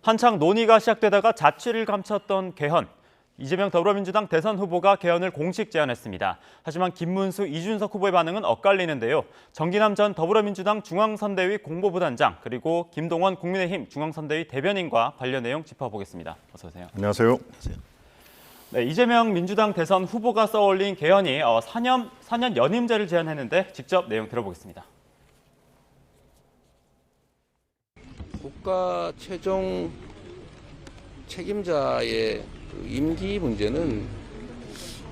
한창 논의가 시작되다가 자취를 감췄던 개헌. 이재명 더불어민주당 대선 후보가 개헌을 공식 제안했습니다. 하지만 김문수, 이준석 후보의 반응은 엇갈리는데요. 정기남 전 더불어민주당 중앙선대위 공보부단장 그리고 김동원 국민의힘 중앙선대위 대변인과 관련 내용 짚어보겠습니다. 어서 오세요. 안녕하세요. 네, 이재명 민주당 대선 후보가 써올린 개헌이 4년 연임제를 제안했는데 직접 내용 들어보겠습니다. 국가 최종 책임자의 임기 문제는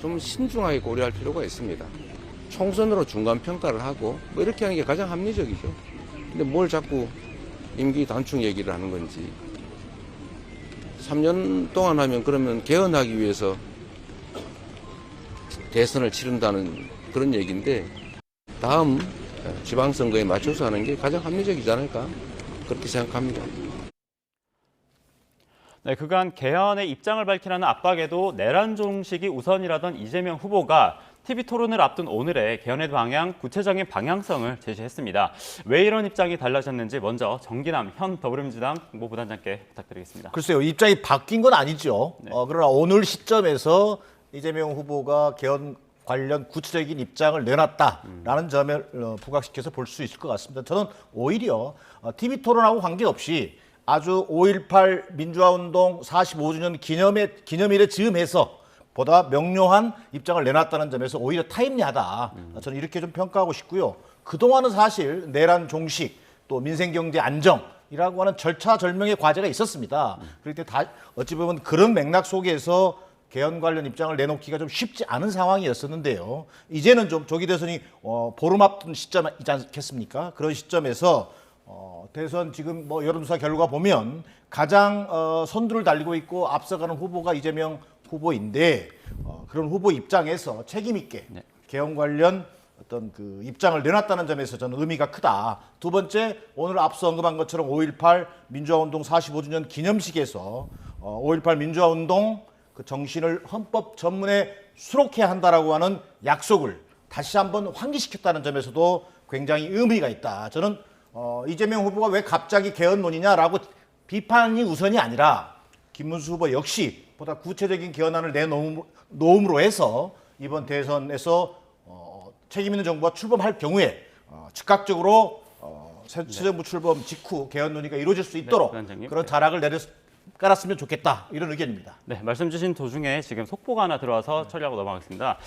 좀 신중하게 고려할 필요가 있습니다. 총선으로 중간평가를 하고 뭐 이렇게 하는 게 가장 합리적이죠. 근데 뭘 자꾸 임기 단축 얘기를 하는 건지. 3년 동안 하면 그러면 개헌하기 위해서 대선을 치른다는 그런 얘기인데 다음 지방선거에 맞춰서 하는 게 가장 합리적이지 않을까 그렇게 생각합니다. 네, 그간 개헌의 입장을 밝히라는 압박에도 내란 종식이 우선이라던 이재명 후보가 TV토론을 앞둔 오늘의 개헌의 방향, 구체적인 방향성을 제시했습니다. 왜 이런 입장이 달라졌는지 먼저 정기남 현 더불어민주당 공보부단장께 부탁드리겠습니다. 글쎄요, 입장이 바뀐 건 아니죠. 네. 그러나 오늘 시점에서 이재명 후보가 개헌 관련 구체적인 입장을 내놨다라는 점을 부각시켜서 볼 수 있을 것 같습니다. 저는 오히려 TV토론하고 관계없이 아주 5.18 민주화운동 45주년 기념일에 즈음해서 보다 명료한 입장을 내놨다는 점에서 오히려 타임리하다. 저는 이렇게 좀 평가하고 싶고요. 그동안은 사실 내란 종식 또 민생경제 안정이라고 하는 절차절명의 과제가 있었습니다. 그럴 때 다 어찌 보면 그런 맥락 속에서 개헌 관련 입장을 내놓기가 좀 쉽지 않은 상황이었었는데요. 이제는 좀 조기 대선이 보름 앞둔 시점이지 않겠습니까? 그런 시점에서 대선 지금 뭐 여론조사 결과 보면 가장 선두를 달리고 있고 앞서가는 후보가 이재명 후보인데 그런 후보 입장에서 책임 있게 개헌 관련 어떤 그 입장을 내놨다는 점에서 저는 의미가 크다. 두 번째, 오늘 앞서 언급한 것처럼 5.18 민주화운동 45주년 기념식에서 5.18 민주화운동 그 정신을 헌법 전문에 수록해야 한다라고 하는 약속을 다시 한번 환기시켰다는 점에서도 굉장히 의미가 있다. 저는 이재명 후보가 왜 갑자기 개헌 논의냐라고 비판이 우선이 아니라 김문수 후보 역시 보다 구체적인 개헌안을 내놓음으로 해서 이번 대선에서 책임 있는 정부가 출범할 경우에 즉각적으로 새 정부 출범 직후 개헌 논의가 이루어질 수 있도록 그런 자락을 깔았으면 좋겠다, 이런 의견입니다. 네, 말씀 주신 도중에 지금 속보가 하나 들어와서 처리하고 넘어가겠습니다.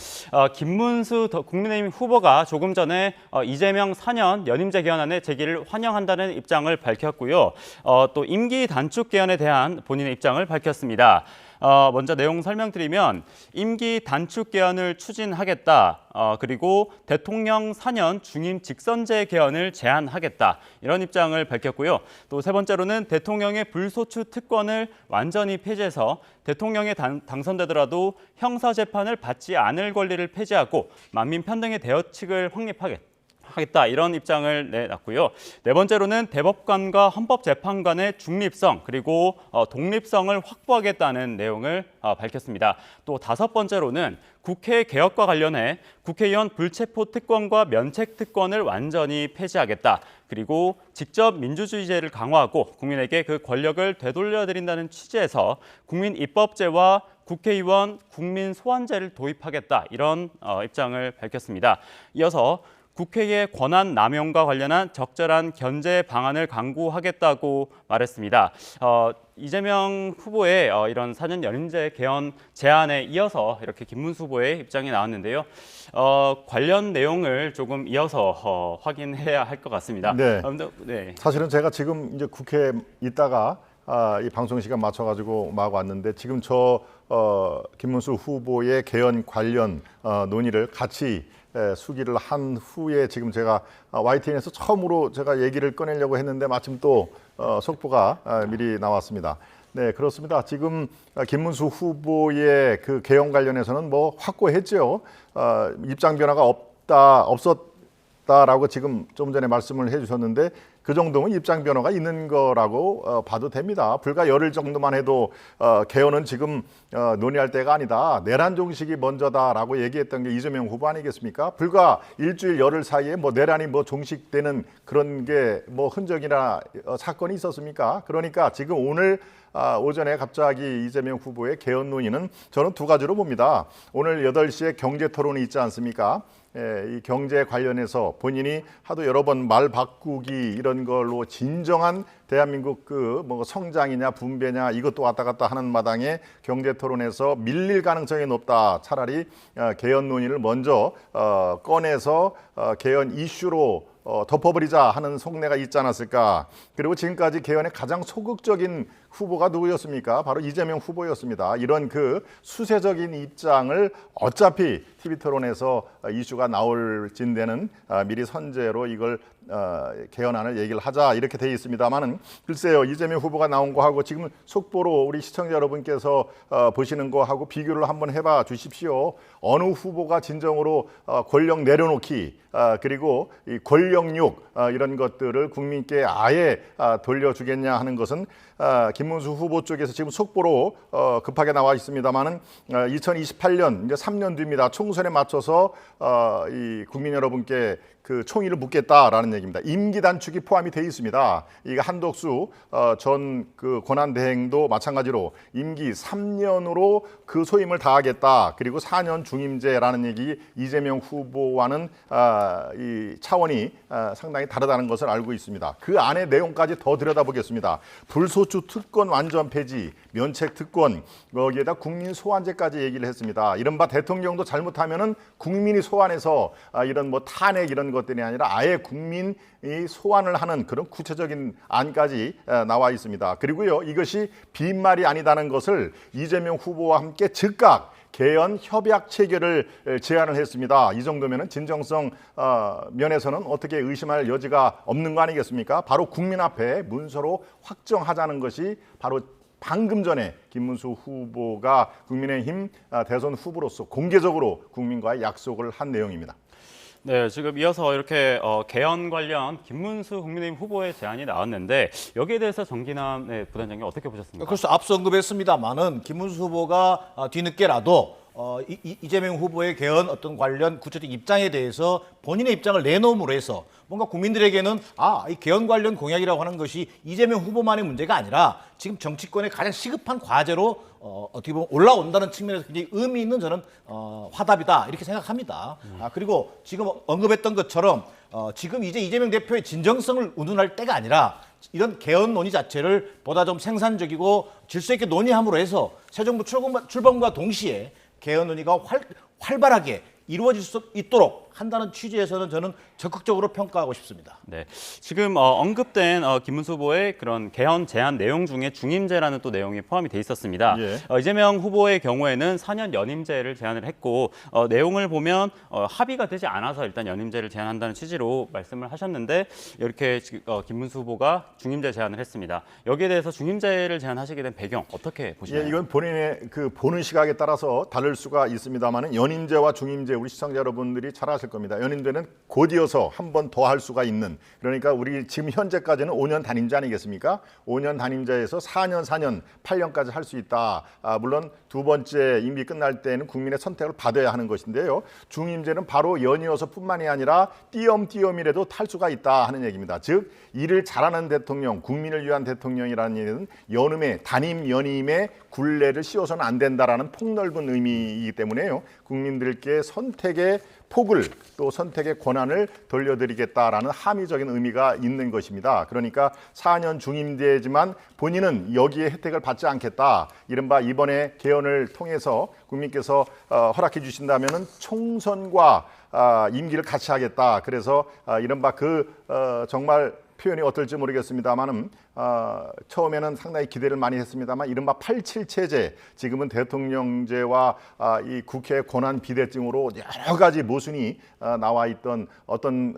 김문수 국민의힘 후보가 조금 전에 이재명 4년 연임제 개헌안의 제기를 환영한다는 입장을 밝혔고요. 또 임기 단축 개헌에 대한 본인의 입장을 밝혔습니다. 먼저 내용 설명드리면 임기 단축 개헌을 추진하겠다. 그리고 대통령 4년 중임 직선제 개헌을 제안하겠다. 이런 입장을 밝혔고요. 또 세 번째로는 대통령의 불소추 특권을 완전히 폐지해서 대통령에 당선되더라도 형사재판을 받지 않을 권리를 폐지하고 만민 편등의 대여칙을 확립하겠다. 이런 입장을 내놨고요. 네 번째로는 대법관과 헌법재판관의 중립성 그리고 독립성을 확보하겠다는 내용을 밝혔습니다. 또 다섯 번째로는 국회 개혁과 관련해 국회의원 불체포 특권과 면책 특권을 완전히 폐지하겠다. 그리고 직접 민주주의제를 강화하고 국민에게 그 권력을 되돌려드린다는 취지에서 국민입법제와 국회의원 국민소환제를 도입하겠다. 이런 입장을 밝혔습니다. 이어서 국회의 권한 남용과 관련한 적절한 견제 방안을 강구하겠다고 말했습니다. 이재명 후보의 이런 4년 연임제 개헌 제안에 이어서 이렇게 김문수 후보의 입장이 나왔는데요. 관련 내용을 조금 이어서 확인해야 할 것 같습니다. 네. 네. 사실은 제가 지금 이제 국회에 있다가 이 방송 시간 맞춰가지고 막 왔는데 지금 김문수 후보의 개헌 관련 논의를 같이 수기를 한 후에 지금 제가 YTN에서 처음으로 제가 얘기를 꺼내려고 했는데 마침 또 속보가 미리 나왔습니다. 네, 그렇습니다. 지금 김문수 후보의 그 개헌 관련해서는 뭐 확고했죠. 입장 변화가 없었다라고 지금 좀 전에 말씀을 해주셨는데 그 정도면 입장 변화가 있는 거라고 봐도 됩니다. 불과 열흘 정도만 해도 개헌은 지금 논의할 때가 아니다. 내란 종식이 먼저다라고 얘기했던 게 이재명 후보 아니겠습니까? 불과 일주일 열흘 사이에 뭐 내란이 뭐 종식되는 그런 게 뭐 흔적이나 사건이 있었습니까? 그러니까 지금 오늘 오전에 갑자기 이재명 후보의 개헌 논의는 저는 두 가지로 봅니다. 오늘 8시에 경제 토론이 있지 않습니까? 이 경제 관련해서 본인이 하도 여러 번 말 바꾸기 이런 걸로 진정한 대한민국 그 뭐 성장이냐 분배냐 이것도 왔다 갔다 하는 마당에 경제 토론에서 밀릴 가능성이 높다. 차라리 개헌 논의를 먼저 꺼내서 개헌 이슈로 덮어버리자 하는 속내가 있지 않았을까. 그리고 지금까지 개헌의 가장 소극적인 후보가 누구였습니까? 바로 이재명 후보였습니다. 이런 그 수세적인 입장을 어차피 TV토론에서 이슈가 나올진대는 미리 선제로 이걸 개헌안을 얘기를 하자 이렇게 돼 있습니다만은 글쎄요, 이재명 후보가 나온 거하고 지금 속보로 우리 시청자 여러분께서 보시는 거하고 비교를 한번 해봐 주십시오. 어느 후보가 진정으로 권력 내려놓기 그리고 이 권력욕 이런 것들을 국민께 아예 돌려주겠냐 하는 것은 김문수 후보 쪽에서 지금 속보로 급하게 나와 있습니다만은 2028년 이제 3년 뒤입니다. 총선에 맞춰서 이 국민 여러분께 그 총의를 묻겠다라는 얘기입니다. 임기 단축이 포함이 돼 있습니다. 이게 한덕수 전 그 권한대행도 마찬가지로 임기 3년으로 그 소임을 다하겠다. 그리고 4년 중임제라는 얘기 이재명 후보와는 이 차원이 상당히 다르다는 것을 알고 있습니다. 그 안의 내용까지 더 들여다보겠습니다. 불소추 특권 완전 폐지, 면책 특권, 거기에다 국민 소환제까지 얘기를 했습니다. 이른바 대통령도 잘못하면은 국민이 소환해서 이런 뭐 탄핵 이런 것들이 아니라 아예 국민이 소환을 하는 그런 구체적인 안까지 나와 있습니다. 그리고요, 이것이 빈말이 아니다는 것을 이재명 후보와 함께 즉각 개헌 협약 체결을 제안을 했습니다. 이 정도면은 진정성 면에서는 어떻게 의심할 여지가 없는 거 아니겠습니까? 바로 국민 앞에 문서로 확정하자는 것이 바로 방금 전에 김문수 후보가 국민의힘 대선 후보로서 공개적으로 국민과의 약속을 한 내용입니다. 네, 지금 이어서 이렇게 개헌 관련 김문수 국민의힘 후보의 제안이 나왔는데 여기에 대해서 정기남 부단장님 어떻게 보셨습니까? 그래서 앞서 언급했습니다만은 김문수 후보가 뒤늦게라도 이재명 후보의 개헌 어떤 관련 구체적 입장에 대해서 본인의 입장을 내놓음으로 해서 뭔가 국민들에게는 이 개헌 관련 공약이라고 하는 것이 이재명 후보만의 문제가 아니라 지금 정치권의 가장 시급한 과제로 어떻게 보면 올라온다는 측면에서 굉장히 의미 있는 저는 화답이다 이렇게 생각합니다. 그리고 지금 언급했던 것처럼 지금 이제 이재명 대표의 진정성을 운운할 때가 아니라 이런 개헌 논의 자체를 보다 좀 생산적이고 질서 있게 논의함으로 해서 새 정부 출범과 동시에 개헌 논의가 활발하게 이루어질 수 있도록 한다는 취지에서는 저는 적극적으로 평가하고 싶습니다. 네, 지금 언급된 김문수 후보의 그런 개헌 제안 내용 중에 중임제라는 또 내용이 포함이 돼 있었습니다. 예. 이재명 후보의 경우에는 4년 연임제를 제안을 했고 내용을 보면 합의가 되지 않아서 일단 연임제를 제안한다는 취지로 말씀을 하셨는데 이렇게 김문수 후보가 중임제 제안을 했습니다. 여기에 대해서 중임제를 제안하시게 된 배경 어떻게 보시나요? 예, 이건 본인의 그 보는 시각에 따라서 다를 수가 있습니다만은 연임제와 중임제 우리 시청자 여러분들이 잘 아실 겁니다. 연임제는 곧이어서 한 번 더 할 수가 있는, 그러니까 우리 지금 현재까지는 5년 단임제 아니겠습니까? 5년 단임제에서 4년, 8년까지 할 수 있다. 물론 두 번째 임기 끝날 때는 국민의 선택을 받아야 하는 것인데요. 중임제는 바로 연이어서 뿐만이 아니라 띄엄띄엄이라도 탈 수가 있다 하는 얘기입니다. 즉 일을 잘하는 대통령, 국민을 위한 대통령이라는 얘기는 연임의 단임 연임의 굴레를 씌워서는 안 된다라는 폭넓은 의미이기 때문에요. 국민들께 선택의 폭을 또 선택의 권한을 돌려드리겠다라는 함의적인 의미가 있는 것입니다. 그러니까 4년 중임제지만 본인은 여기에 혜택을 받지 않겠다. 이른바 이번에 개헌을 통해서 국민께서 허락해 주신다면은 총선과 임기를 같이 하겠다. 그래서 이른바 정말 표현이 어떨지 모르겠습니다만은 처음에는 상당히 기대를 많이 했습니다만 이른바 87 체제, 지금은 대통령제와 이 국회 권한 비대증으로 여러 가지 모순이 나와 있던 어떤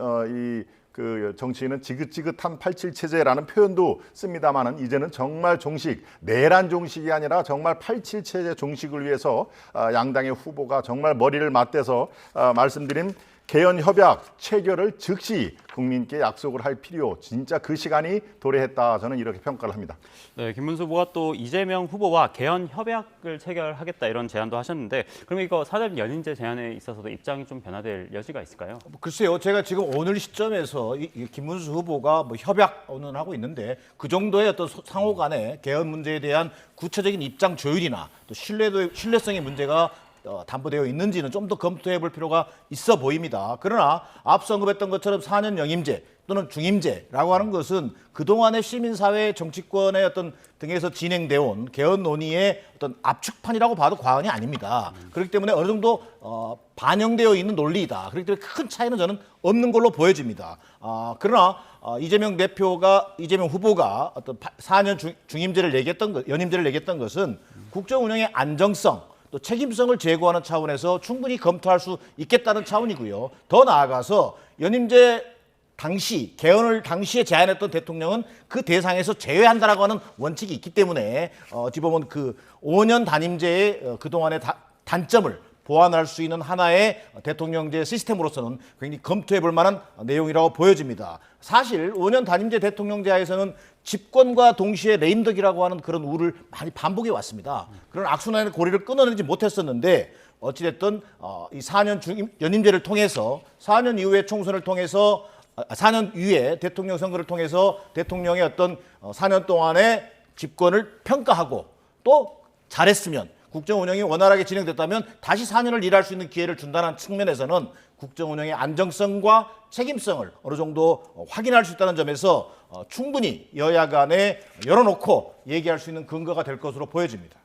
그 정치인은 지긋지긋한 87 체제라는 표현도 씁니다만은 이제는 정말 종식, 내란 종식이 아니라 정말 87 체제 종식을 위해서 양당의 후보가 정말 머리를 맞대서 말씀드린 개헌 협약 체결을 즉시 국민께 약속을 할 필요, 진짜 그 시간이 도래했다. 저는 이렇게 평가를 합니다. 네, 김문수 후보가 또 이재명 후보와 개헌 협약을 체결하겠다 이런 제안도 하셨는데, 그럼 이거 4대 연임제 제안에 있어서도 입장이 좀 변화될 여지가 있을까요? 글쎄요, 제가 지금 오늘 시점에서 이 김문수 후보가 뭐 협약은 하고 있는데 그 정도의 어떤 상호 간의 개헌 문제에 대한 구체적인 입장 조율이나 또 신뢰성의 문제가 담보되어 있는지는 좀 더 검토해 볼 필요가 있어 보입니다. 그러나 앞서 언급했던 것처럼 4년 영임제 또는 중임제라고 하는 것은 그동안의 시민사회 정치권의 어떤 등에서 진행되어 온 개헌 논의의 어떤 압축판이라고 봐도 과언이 아닙니다. 그렇기 때문에 어느 정도 반영되어 있는 논리이다. 그렇기 때문에 큰 차이는 저는 없는 걸로 보여집니다. 그러나 이재명 후보가 어떤 4년 중임제를 얘기했던 연임제를 얘기했던 것은 국정 운영의 안정성 또 책임성을 제고하는 차원에서 충분히 검토할 수 있겠다는 차원이고요. 더 나아가서 연임제 당시 개헌을 당시에 제안했던 대통령은 그 대상에서 제외한다라고 하는 원칙이 있기 때문에 어찌 보면 그 5년 단임제의 그동안의 단점을 보완할 수 있는 하나의 대통령제 시스템으로서는 굉장히 검토해 볼 만한 내용이라고 보여집니다. 사실 5년 단임제 대통령제 하에서는 집권과 동시에 레임덕이라고 하는 그런 우를 많이 반복해 왔습니다. 그런 악순환의 고리를 끊어내지 못했었는데 어찌됐든 이 4년 연임제를 통해서 4년 이후의 총선을 통해서 4년 이후에 대통령 선거를 통해서 대통령의 어떤 4년 동안의 집권을 평가하고 또 잘했으면 국정 운영이 원활하게 진행됐다면 다시 4년을 일할 수 있는 기회를 준다는 측면에서는 국정 운영의 안정성과 책임성을 어느 정도 확인할 수 있다는 점에서 충분히 여야 간에 열어놓고 얘기할 수 있는 근거가 될 것으로 보여집니다.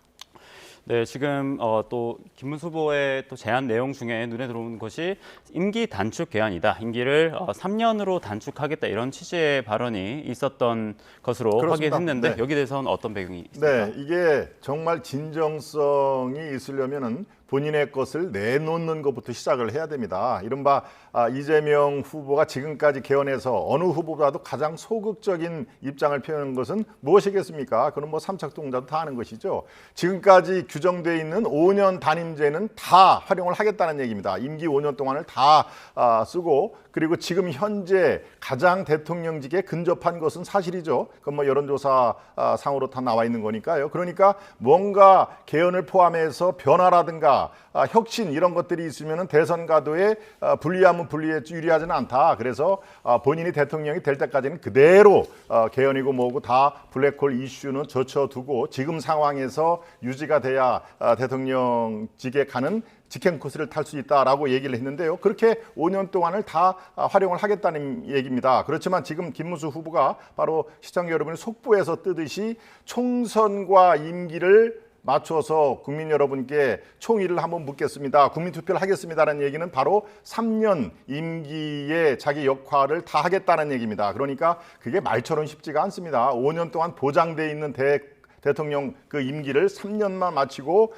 네, 지금 또 김문수 후보의 또 제안 내용 중에 눈에 들어오는 것이 임기 단축 개헌이다. 임기를 3년으로 단축하겠다 이런 취지의 발언이 있었던 것으로 그렇습니다. 확인했는데 네. 여기 대해서는 어떤 배경이 있습니까? 네, 이게 정말 진정성이 있으려면은 본인의 것을 내놓는 것부터 시작을 해야 됩니다. 이른바 이재명 후보가 지금까지 개헌에서 어느 후보보다도 가장 소극적인 입장을 표현한 것은 무엇이겠습니까? 그건 뭐 삼척동자도 다 아는 것이죠. 지금까지 규정되어 있는 5년 단임제는 다 활용을 하겠다는 얘기입니다. 임기 5년 동안을 다 쓰고 그리고 지금 현재 가장 대통령직에 근접한 것은 사실이죠. 그건 뭐 여론조사 상으로 다 나와 있는 거니까요. 그러니까 뭔가 개헌을 포함해서 변화라든가 혁신 이런 것들이 있으면 대선 가도에 불리하면 유리하지는 않다. 그래서 본인이 대통령이 될 때까지는 그대로 개헌이고 뭐고 다 블랙홀 이슈는 젖혀두고 지금 상황에서 유지가 돼야 대통령직에 가는 직행 코스를 탈 수 있다라고 얘기를 했는데요. 그렇게 5년 동안을 다 활용을 하겠다는 얘기입니다. 그렇지만 지금 김문수 후보가 바로 시청자 여러분이 속보에서 뜨듯이 총선과 임기를 맞춰서 국민 여러분께 총의를 한번 묻겠습니다. 국민투표를 하겠습니다라는 얘기는 바로 3년 임기의 자기 역할을 다 하겠다는 얘기입니다. 그러니까 그게 말처럼 쉽지가 않습니다. 5년 동안 보장돼 있는 대통령 그 임기를 3년만 마치고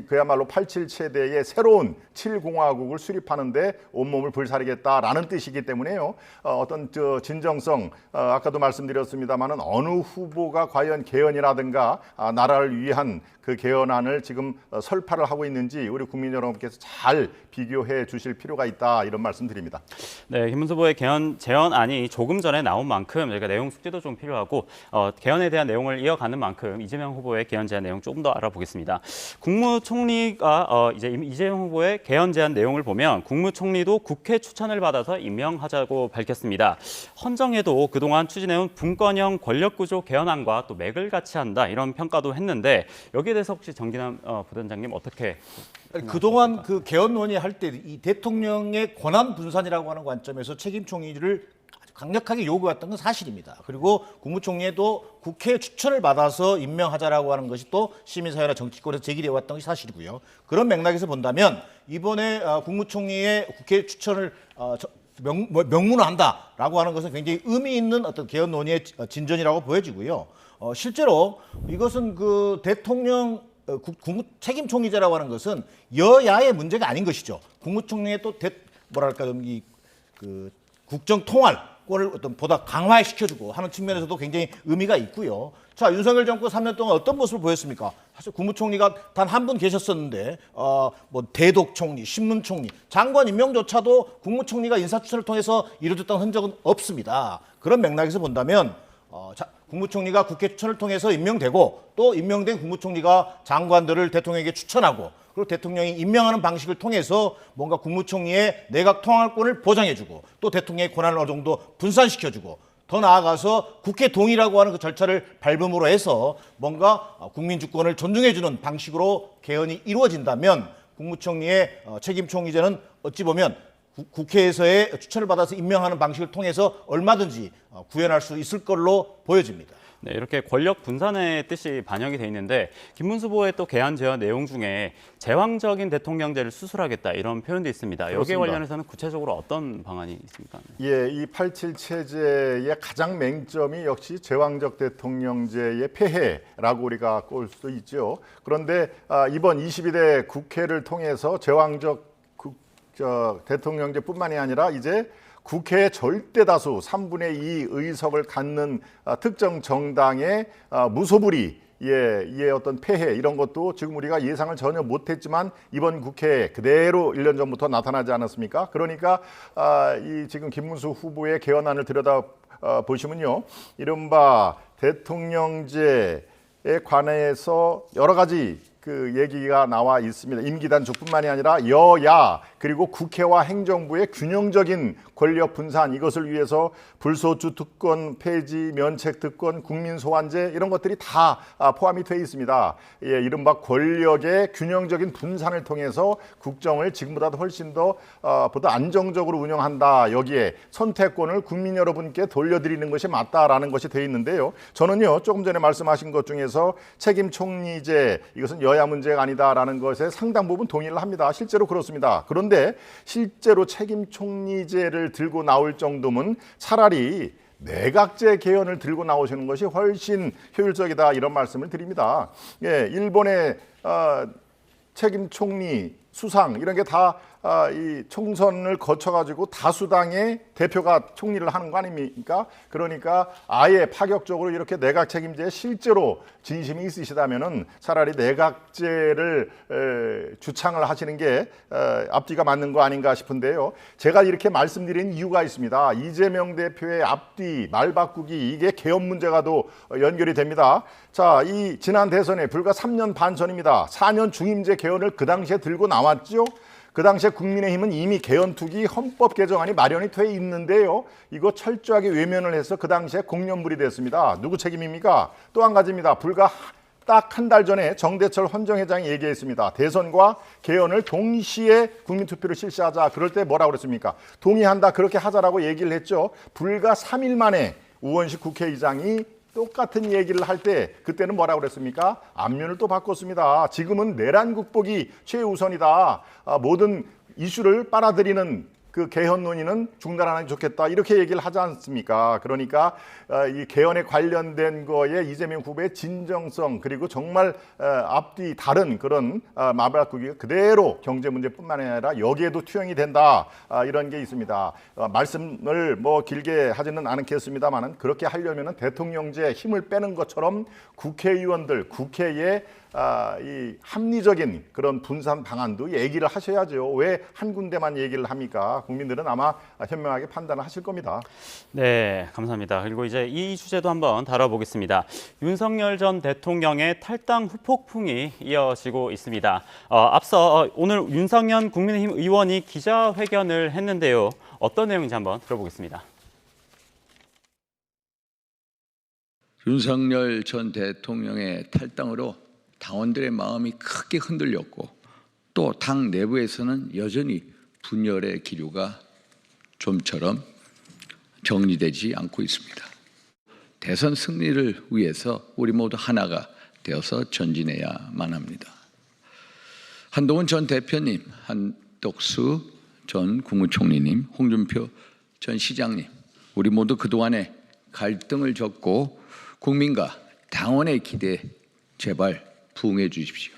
그야말로 87 체대의 새로운 7공화국을 수립하는데 온몸을 불사르겠다라는 뜻이기 때문에요. 어떤 진정성 아까도 말씀드렸습니다마는 어느 후보가 과연 개헌이라든가 나라를 위한 그 개헌안을 지금 설파를 하고 있는지 우리 국민 여러분께서 잘 비교해 주실 필요가 있다 이런 말씀드립니다. 네, 김문수 후보의 개헌 제언안이 조금 전에 나온 만큼 저희가 내용 숙지도 좀 필요하고 개헌에 대한 내용을 이어가는 만큼 이재명 후보의 개헌 제안 내용 조금 더 알아보겠습니다. 국무총리가 이제 이재명 후보의 개헌 제안 내용을 보면 국무총리도 국회 추천을 받아서 임명하자고 밝혔습니다. 헌정에도 그동안 추진해온 분권형 권력구조 개헌안과 또 맥을 같이 한다 이런 평가도 했는데 여기에 대해서 혹시 정기남 부단장님 어떻게 그동안 그 개헌 논의할 때 이 대통령의 권한 분산이라고 하는 관점에서 책임 총리를 아주 강력하게 요구했던 건 사실입니다. 그리고 국무총리도 국회 추천을 받아서 임명하자라고 하는 것이 또 시민사회나 정치권에서 제기되어 왔던 것이 사실이고요. 그런 맥락에서 본다면 이번에 국무총리의 국회 추천을 명문화한다라고 하는 것은 굉장히 의미 있는 어떤 개헌 논의의 진전이라고 보여지고요. 실제로 이것은 그 대통령 책임총리제라고 하는 것은 여야의 문제가 아닌 것이죠. 국무총리의 또 뭐랄까 그 국정 통할권을 어떤 보다 강화시켜주고 하는 측면에서도 굉장히 의미가 있고요. 자, 윤석열 정권 3년 동안 어떤 모습을 보였습니까? 사실 국무총리가 단 한 분 계셨었는데 뭐 대독 총리, 신문 총리, 장관 임명조차도 국무총리가 인사추천을 통해서 이루어졌다는 흔적은 없습니다. 그런 맥락에서 본다면 국무총리가 국회 추천을 통해서 임명되고 또 임명된 국무총리가 장관들을 대통령에게 추천하고 그리고 대통령이 임명하는 방식을 통해서 뭔가 국무총리의 내각 통할권을 보장해주고 또 대통령의 권한을 어느 정도 분산시켜주고 더 나아가서 국회 동의라고 하는 그 절차를 밟음으로 해서 뭔가 국민 주권을 존중해주는 방식으로 개헌이 이루어진다면 국무총리의 책임 총리제는 어찌 보면 국회에서의 추천을 받아서 임명하는 방식을 통해서 얼마든지 구현할 수 있을 걸로 보여집니다. 네, 이렇게 권력 분산의 뜻이 반영이 돼 있는데 김문수 후보의 또 개헌 제안 내용 중에 제왕적인 대통령제를 수술하겠다 이런 표현도 있습니다. 여기에 그렇습니다. 관련해서는 구체적으로 어떤 방안이 있습니까? 예, 이 87 체제의 가장 맹점이 역시 제왕적 대통령제의 폐해라고 우리가 꼽을 수도 있죠. 그런데 이번 22대 국회를 통해서 제왕적 대통령제뿐만이 아니라 이제 국회의 절대 다수 3분의 2 의석을 갖는 특정 정당의 무소불위 의 어떤 폐해 이런 것도 지금 우리가 예상을 전혀 못했지만 이번 국회에 그대로 1년 전부터 나타나지 않았습니까? 그러니까 이 지금 김문수 후보의 개헌안을 들여다 보시면요, 이른바 대통령제에 관해서 여러 가지 그 얘기가 나와 있습니다. 임기 단축뿐만이 아니라 여야 그리고 국회와 행정부의 균형적인 권력 분산 이것을 위해서 불소추 특권 폐지, 면책 특권, 국민 소환제 이런 것들이 다 포함이 되어 있습니다. 예, 이른바 권력의 균형적인 분산을 통해서 국정을 지금보다도 훨씬 더 보다 안정적으로 운영한다. 여기에 선택권을 국민 여러분께 돌려드리는 것이 맞다라는 것이 되어 있는데요. 저는요, 조금 전에 말씀하신 것 중에서 책임 총리제 이것은 여야 문제가 아니다라는 것에 상당 부분 동의를 합니다. 실제로 그렇습니다. 그런데 실제로 책임 총리제를 들고 나올 정도면 차라리 내각제 개헌을 들고 나오시는 것이 훨씬 효율적이다 이런 말씀을 드립니다. 예, 일본의 책임 총리 수상 이런 게 다 이 총선을 거쳐가지고 다수당의 대표가 총리를 하는 거 아닙니까? 그러니까 아예 파격적으로 이렇게 내각 책임제에 실제로 진심이 있으시다면은 차라리 내각제를 주창을 하시는 게 앞뒤가 맞는 거 아닌가 싶은데요. 제가 이렇게 말씀드린 이유가 있습니다. 이재명 대표의 앞뒤 말 바꾸기 이게 개헌 문제가 또 연결이 됩니다. 자, 이 지난 대선에 불과 3년 반 전입니다. 4년 중임제 개헌을 그 당시에 들고 나왔죠. 그 당시에 국민의힘은 이미 개헌 투기 헌법 개정안이 마련이 돼 있는데요. 이거 철저하게 외면을 해서 그 당시에 공연불이 됐습니다. 누구 책임입니까? 또 한 가지입니다. 불과 딱 한 달 전에 정대철 헌정회장이 얘기했습니다. 대선과 개헌을 동시에 국민투표를 실시하자. 그럴 때 뭐라고 그랬습니까? 동의한다. 그렇게 하자라고 얘기를 했죠. 불과 3일 만에 우원식 국회의장이 똑같은 얘기를 할 때 그때는 뭐라고 그랬습니까? 앞면을 또 바꿨습니다. 지금은 내란 국복이 최우선이다. 모든 이슈를 빨아들이는 그 개헌 논의는 중단하는 게 좋겠다. 이렇게 얘기를 하지 않습니까? 그러니까 이 개헌에 관련된 거에 이재명 후보의 진정성 그리고 정말 앞뒤 다른 그런 말바꾸기가 그대로 경제 문제뿐만 아니라 여기에도 투영이 된다. 이런 게 있습니다. 말씀을 뭐 길게 하지는 않겠습니다만은 그렇게 하려면은 대통령제 힘을 빼는 것처럼 국회의원들 국회에 이 합리적인 그런 분산 방안도 얘기를 하셔야죠. 왜 한 군데만 얘기를 합니까? 국민들은 아마 현명하게 판단을 하실 겁니다. 네, 감사합니다. 그리고 이제 이 주제도 한번 다뤄보겠습니다. 윤석열 전 대통령의 탈당 후폭풍이 이어지고 있습니다. 앞서 오늘 윤석열 국민의힘 의원이 기자회견을 했는데요. 어떤 내용인지 한번 들어보겠습니다. 윤석열 전 대통령의 탈당으로 당원들의 마음이 크게 흔들렸고 또 당 내부에서는 여전히 분열의 기류가 좀처럼 정리되지 않고 있습니다. 대선 승리를 위해서 우리 모두 하나가 되어서 전진해야만 합니다. 한동훈 전 대표님, 한덕수 전 국무총리님, 홍준표 전 시장님, 우리 모두 그동안의 갈등을 접고 국민과 당원의 기대에 제발 부응해 주십시오.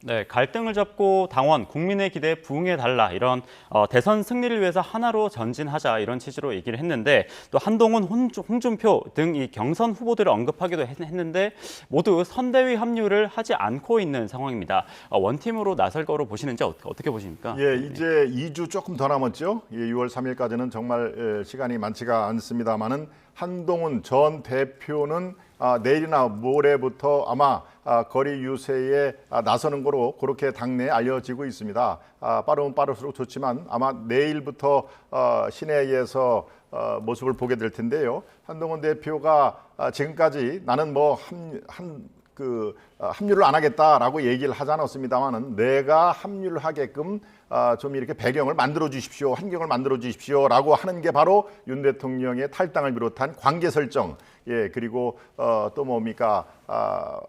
네, 갈등을 접고 당원, 국민의 기대에 부응해달라 이런 대선 승리를 위해서 하나로 전진하자 이런 취지로 얘기를 했는데 또 한동훈, 홍준표 등 이 경선 후보들을 언급하기도 했는데 모두 선대위 합류를 하지 않고 있는 상황입니다. 원팀으로 나설 거로 보시는지 어떻게 보십니까? 예, 이제 2주 조금 더 남았죠. 예, 6월 3일까지는 정말 시간이 많지가 않습니다만은 한동훈 전 대표는 내일이나 모레부터 아마 거리 유세에 나서는 거로 그렇게 당내에 알려지고 있습니다. 빠르면 빠를수록 좋지만 아마 내일부터 시내에서 모습을 보게 될 텐데요. 한동훈 대표가 지금까지 나는 뭐 합류를 안 하겠다라고 얘기를 하지 않았습니다만은 내가 합류를 하게끔 좀 이렇게 배경을 만들어 주십시오, 환경을 만들어 주십시오라고 하는 게 바로 윤 대통령의 탈당을 비롯한 관계 설정, 예 그리고 또 뭡니까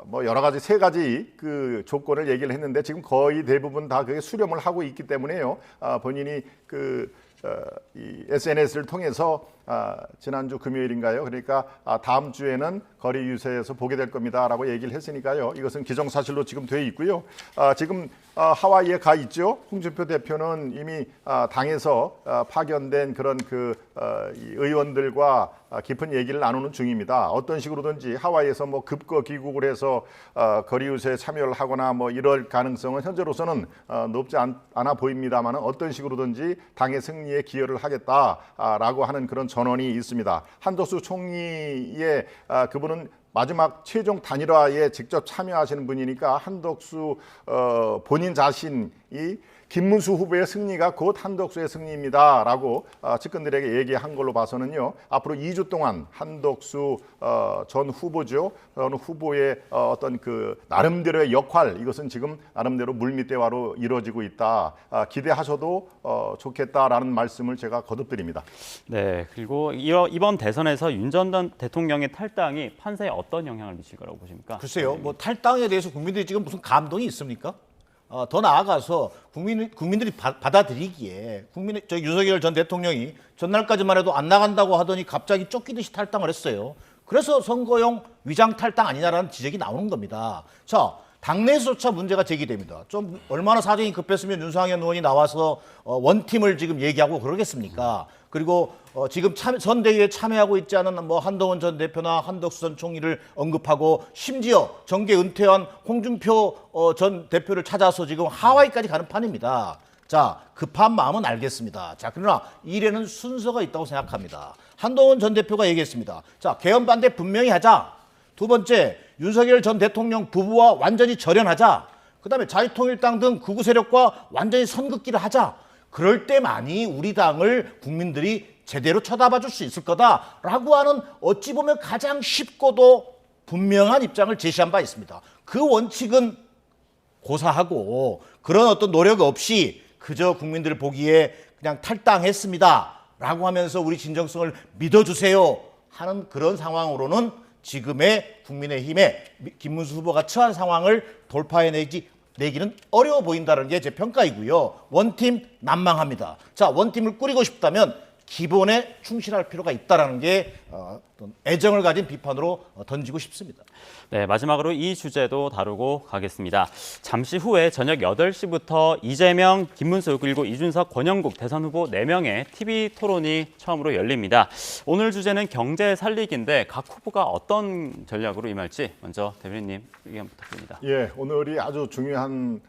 뭐 여러 가지 세 가지 그 조건을 얘기를 했는데 지금 거의 대부분 다 그게 수렴을 하고 있기 때문에요. 본인이 이 SNS를 통해서 지난주 금요일인가요? 그러니까 다음 주에는 거리 유세에서 보게 될 겁니다라고 얘기를 했으니까요. 이것은 기정사실로 지금 돼 있고요. 지금 하와이에 가 있죠. 홍준표 대표는 이미 당에서 파견된 그런 이 의원들과 깊은 얘기를 나누는 중입니다. 어떤 식으로든지 하와이에서 뭐 급거 귀국을 해서 거리 유세에 참여를 하거나 뭐 이럴 가능성은 현재로서는 높지 않아 보입니다만 어떤 식으로든지 당의 승리에 기여를 하겠다라고 하는 그런 전언이 있습니다. 한덕수 총리의 그분은 마지막 최종 단일화에 직접 참여하시는 분이니까 한덕수 본인 자신이 김문수 후보의 승리가 곧 한덕수의 승리입니다라고 측근들에게 얘기한 걸로 봐서는요. 앞으로 2주 동안 한덕수 전 후보죠. 전 후보의 어떤 그 나름대로의 역할 이것은 지금 나름대로 물밑대화로 이루어지고 있다. 기대하셔도 좋겠다라는 말씀을 제가 거듭드립니다. 네, 그리고 이번 대선에서 윤 전 대통령의 탈당이 판세에 어떤 영향을 미칠 거라고 보십니까? 글쎄요, 뭐 탈당에 대해서 국민들이 지금 무슨 감동이 있습니까? 더 나아가서 국민들이 받아들이기에 윤석열 전 대통령이 전날까지만 해도 안 나간다고 하더니 갑자기 쫓기듯이 탈당을 했어요. 그래서 선거용 위장 탈당 아니냐라는 지적이 나오는 겁니다. 자, 당내에서조차 문제가 제기됩니다. 좀 얼마나 사정이 급했으면 윤상현 의원이 나와서 원팀을 지금 얘기하고 그러겠습니까? 그리고 지금 선대위에 참여하고 있지 않은 뭐 한동훈 전 대표나 한덕수 전 총리를 언급하고 심지어 정계 은퇴한 홍준표 전 대표를 찾아서 지금 하와이까지 가는 판입니다. 자, 급한 마음은 알겠습니다. 자, 그러나 일에는 순서가 있다고 생각합니다. 한동훈 전 대표가 얘기했습니다. 자, 개헌 반대 분명히 하자. 두 번째, 윤석열 전 대통령 부부와 완전히 절연하자. 그다음에 자유통일당 등 극우 세력과 완전히 선긋기를 하자. 그럴 때만이 우리 당을 국민들이 제대로 쳐다봐 줄 수 있을 거다라고 하는 어찌 보면 가장 쉽고도 분명한 입장을 제시한 바 있습니다. 그 원칙은 고사하고 그런 어떤 노력 없이 그저 국민들 보기에 그냥 탈당했습니다라고 하면서 우리 진정성을 믿어주세요 하는 그런 상황으로는 지금의 국민의힘의 김문수 후보가 처한 상황을 돌파해내기는 어려워 보인다는 게 제 평가이고요. 원팀 난망합니다. 자, 원팀을 꾸리고 싶다면 기본에 충실할 필요가 있다는 게 어떤 애정을 가진 비판으로 던지고 싶습니다. 네, 마지막으로 이 주제도 다루고 가겠습니다. 잠시 후에 저녁 8시부터 이재명, 김문수, 그리고 이준석, 권영국 대선 후보 4명의 TV 토론이 처음으로 열립니다. 오늘 주제는 경제 살리기인데 각 후보가 어떤 전략으로 임할지 먼저 대변인님 의견 부탁드립니다. 예, 오늘이 아주 중요한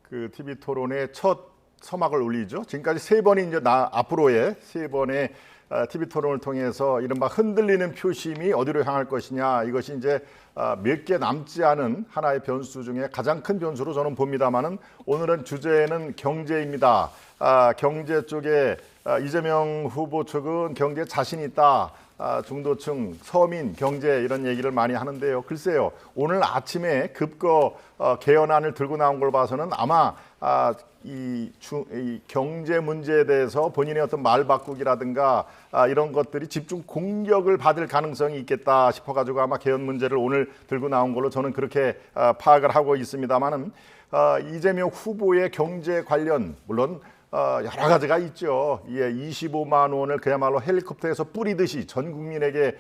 그 TV 토론의 첫 서막을 올리죠. 지금까지 3번이 이제 앞으로의 3번의 TV 토론을 통해서 이른바 흔들리는 표심이 어디로 향할 것이냐 이것이 이제 몇 개 남지 않은 하나의 변수 중에 가장 큰 변수로 저는 봅니다만은 오늘은 주제는 경제입니다. 경제 쪽에 이재명 후보 측은 경제 자신 있다. 중도층, 서민, 경제 이런 얘기를 많이 하는데요. 글쎄요, 오늘 아침에 급거 개헌안을 들고 나온 걸 봐서는 아마 이 경제 문제에 대해서 본인의 어떤 말 바꾸기라든가 이런 것들이 집중 공격을 받을 가능성이 있겠다 싶어가지고 아마 개헌 문제를 오늘 들고 나온 걸로 저는 그렇게 파악을 하고 있습니다만은 이재명 후보의 경제 관련 물론 여러 가지가 있죠. 예, 25만 원을 그야말로 헬리콥터에서 뿌리듯이 전 국민에게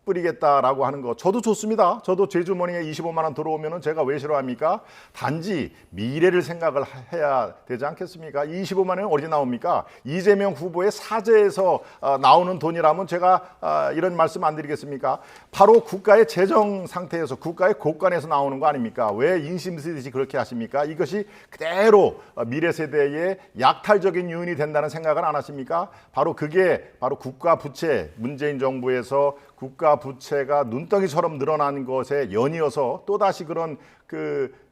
뿌리겠다라고 하는 거 저도 좋습니다. 저도 제 주머니에 25만 원 들어오면은 제가 왜 싫어합니까? 단지 미래를 생각을 해야 되지 않겠습니까? 25만 원은 어디 나옵니까? 이재명 후보의 사저에서 나오는 돈이라면 제가 이런 말씀 안 드리겠습니까? 바로 국가의 재정 상태에서 국가의 곳간에서 나오는 거 아닙니까? 왜 인심 쓰듯이 그렇게 하십니까? 이것이 그대로 미래 세대의 약탈적인 요인이 된다는 생각은 안 하십니까? 바로 그게 바로 국가 부채, 문재인 정부에서 국가 부채가 눈덩이처럼 늘어난 것에 연이어서 또다시 그런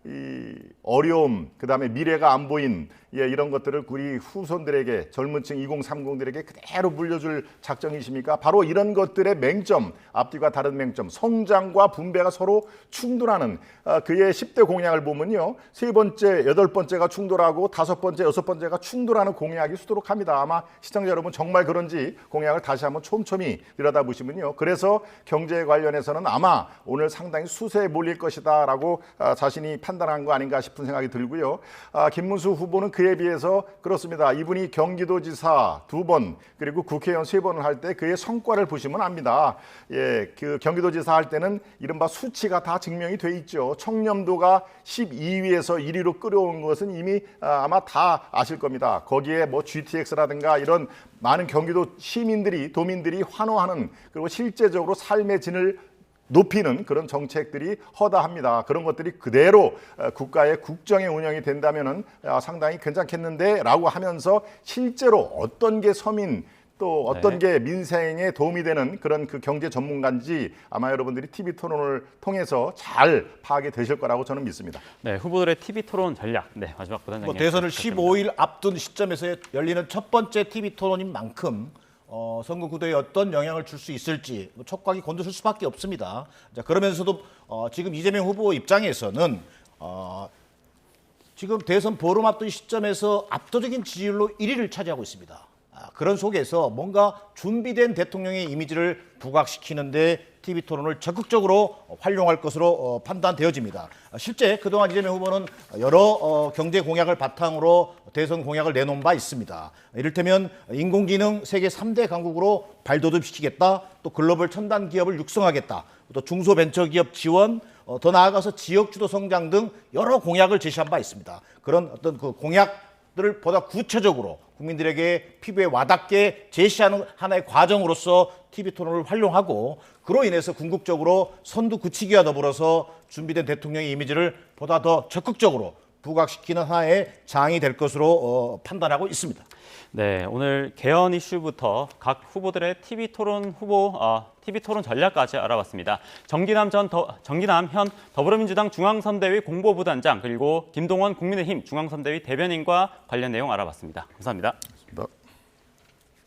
이 어려움, 그다음에 미래가 안 보인 이런 것들을 우리 후손들에게, 젊은 층 2030들에게 그대로 물려줄 작정이십니까? 바로 이런 것들의 맹점, 앞뒤가 다른 맹점, 성장과 분배가 서로 충돌하는 그의 10대 공약을 보면요, 3번째, 8번째가 충돌하고 5번째, 6번째가 충돌하는 공약이 수두룩합니다. 아마 시청자 여러분 정말 그런지 공약을 다시 한번 촘촘히 들여다보시면요, 그래서 경제에 관련해서는 아마 오늘 상당히 수세에 몰릴 것이다라고 자신이 판단한 거 아닌가 싶은 생각이 들고요. 김문수 후보는 그에 비해서 그렇습니다. 이분이 경기도지사 2번 그리고 국회의원 3번을 할 때 그의 성과를 보시면 압니다. 그 경기도지사 할 때는 이른바 수치가 다 증명이 돼 있죠. 청렴도가 12위에서 1위로 끌어온 것은 이미 아마 다 아실 겁니다. 거기에 뭐 GTX라든가 이런 많은 경기도 시민들이, 도민들이 환호하는, 그리고 실제적으로 삶의 질을 높이는 그런 정책들이 허다합니다. 그런 것들이 그대로 국가의 국정에 운영이 된다면은 상당히 괜찮겠는데라고 하면서 실제로 어떤 게 서민 또 어떤 게 민생에 도움이 되는 그런 그 경제 전문가인지 아마 여러분들이 TV 토론을 통해서 잘 파악이 되실 거라고 저는 믿습니다. 네, 후보들의 TV 토론 전략. 네, 마지막 부단장님. 대선을 15일 앞둔 시점에서 열리는 첫 번째 TV 토론인 만큼 선거 구도에 어떤 영향을 줄 수 있을지 촉각이 곤두설 수밖에 없습니다. 자, 그러면서도 지금 이재명 후보 입장에서는 지금 대선 보름 앞둔 시점에서 압도적인 지지율로 1위를 차지하고 있습니다. 그런 속에서 뭔가 준비된 대통령의 이미지를 부각시키는데 TV 토론을 적극적으로 활용할 것으로 판단되어집니다. 실제 그동안 이재명 후보는 여러 경제 공약을 바탕으로 대선 공약을 내놓은 바 있습니다. 이를테면 인공지능 세계 3대 강국으로 발돋움시키겠다, 또 글로벌 첨단 기업을 육성하겠다, 또 중소벤처기업 지원, 더 나아가서 지역주도 성장 등 여러 공약을 제시한 바 있습니다. 그런 어떤 그 공약들을 보다 구체적으로 국민들에게 피부에 와닿게 제시하는 하나의 과정으로서 TV 토론을 활용하고, 그로 인해서 궁극적으로 선두 굳히기와 더불어서 준비된 대통령의 이미지를 보다 더 적극적으로 부각시키는 하나의 장이 될 것으로 판단하고 있습니다. 네, 오늘 개헌 이슈부터 각 후보들의 TV 토론 TV 토론 전략까지 알아봤습니다. 정기남 현 더불어민주당 중앙선대위 공보부단장, 그리고 김동원 국민의힘 중앙선대위 대변인과 관련 내용 알아봤습니다. 감사합니다.